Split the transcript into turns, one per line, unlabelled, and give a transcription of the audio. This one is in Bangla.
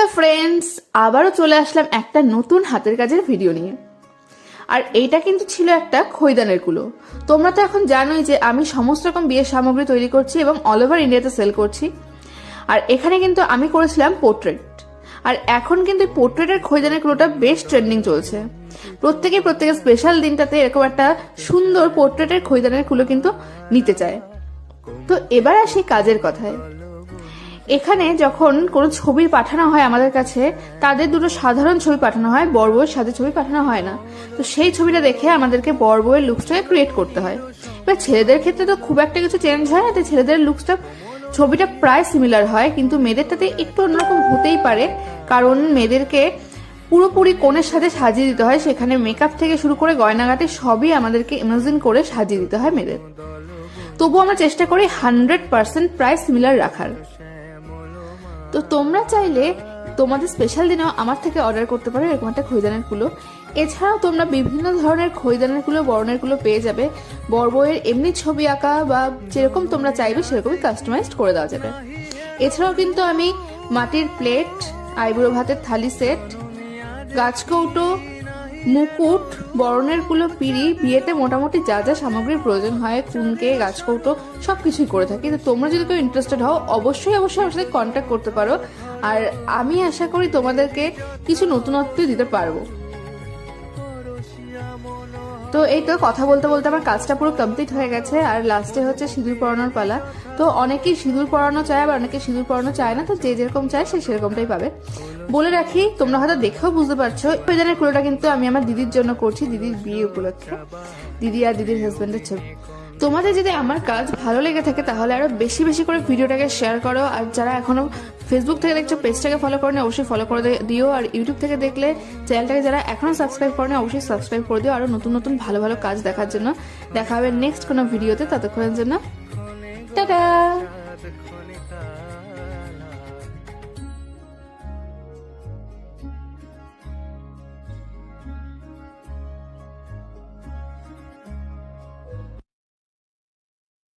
হ্যালো ফ্রেন্ডস, আবারও চলে আসলাম একটা নতুন হাতের কাজের ভিডিও নিয়ে। আর এইটা কিন্তু ছিল একটা খৈদানের কুলো। তোমরা তো এখন জানোই যে আমি সমস্ত রকম বিয়ের সামগ্রী তৈরি করছি এবং অল ওভার ইন্ডিয়াতে সেল করছি। আর এখানে কিন্তু আমি করেছিলাম পোর্ট্রেট। আর এখন কিন্তু পোর্ট্রেটের খৈদানের কুলোটা বেশ ট্রেন্ডিং চলছে। প্রত্যেকের স্পেশাল দিনটাতে এরকম একটা সুন্দর পোর্ট্রেটের খৈদানের কুলো কিন্তু নিতে চায়। তো এবার আসি কাজের কথায়। এখানে যখন কোনো ছবি পাঠানো হয় আমাদের কাছে, তাদের দুটো সাধারণ ছবি পাঠানো হয়, বর বউয়ের সাথে ছবি পাঠানো হয় না। তো সেই ছবিটা দেখে আমাদেরকে বর বউয়ের লুকসটাকে ক্রিয়েট করতে হয়। এবার ছেলেদের ক্ষেত্রে তো খুব একটা কিছু চেঞ্জ হয় না, ছেলেদের লুকসটা ছবিটা প্রায় সিমিলার হয়, কিন্তু মেয়েদেরটাতে একটু অন্যরকম হতেই পারে, কারণ মেয়েদেরকে পুরোপুরি কোণের সাথে সাজিয়ে দিতে হয়। সেখানে মেকআপ থেকে শুরু করে গয়নাগাটি সবই আমাদেরকে ইমাজিন করে সাজিয়ে দিতে হয় মেয়েদের। তবুও আমরা চেষ্টা করি 100% প্রায় সিমিলার রাখার। তো তোমরা চাইলে তোমাদের স্পেশাল দিনেও আমার থেকে অর্ডার করতে পারো এরকম একটা খৈদানের কুলো। এছাড়াও তোমরা বিভিন্ন ধরনের খৈদানের কুলো, বরণের কুলো পেয়ে যাবে। বর বউয়ের এমনি ছবি আঁকা বা যেরকম তোমরা চাইবে সেরকমই কাস্টমাইজড করে দেওয়া যাবে। এছাড়াও কিন্তু আমি মাটির প্লেট, আইবুড়ো ভাতের থালি সেট, গাছকৌটো, মুকুট, বরণের কুলো, পিঁড়ি, বিয়েতে মোটামুটি যা যা সামগ্রীর প্রয়োজন হয়, কুনকে, গাছকৌটো সবকিছুই করে থাকি। তো তোমরা যদি কেউ ইন্টারেস্টেড হও অবশ্যই আমার সাথে কন্ট্যাক্ট করতে পারো। আর আমি আশা করি তোমাদেরকে কিছু নতুনত্ব দিতে পারবো। তো এই তো কথা বলতে বলতে আমার কাজটা পুরো কমপ্লিট হয়ে গেছে। আর লাস্টে হচ্ছে সিঁদুর পরানোর পালা। তো অনেকেই সিঁদুর পরানো চায়, আবার অনেকে সিঁদুর পরানো চায় না। তো যে যেরকম চায় সে সেরকমটাই পাবে। বলে রাখি, তোমরা হয়তো দেখেও বুঝতে পারছো, খৈদানের কুলোটা কিন্তু আমি আমার দিদির জন্য করছি, দিদির বিয়ে উপলক্ষে। দিদি আর দিদির হাজবেন্ডের ছবি। তোমাদের যদি আমার কাজ ভালো লেগে থাকে তাহলে আরো বেশি বেশি করে ভিডিওটাকে শেয়ার করো। আর যারা এখনো ফেসবুক থেকে দেখছো পেজটাকে ফলো করো, অবশ্যই ফলো করে দিও। আর ইউটিউব থেকে দেখলে চ্যানেলটাকে যারা এখনো সাবস্ক্রাইব করো, অবশ্যই সাবস্ক্রাইব করে দিও আরো নতুন নতুন ভালো ভালো কাজ দেখার জন্য। দেখা হবে নেক্সট কোনো ভিডিওতে, ততক্ষণের জন্য টাটা।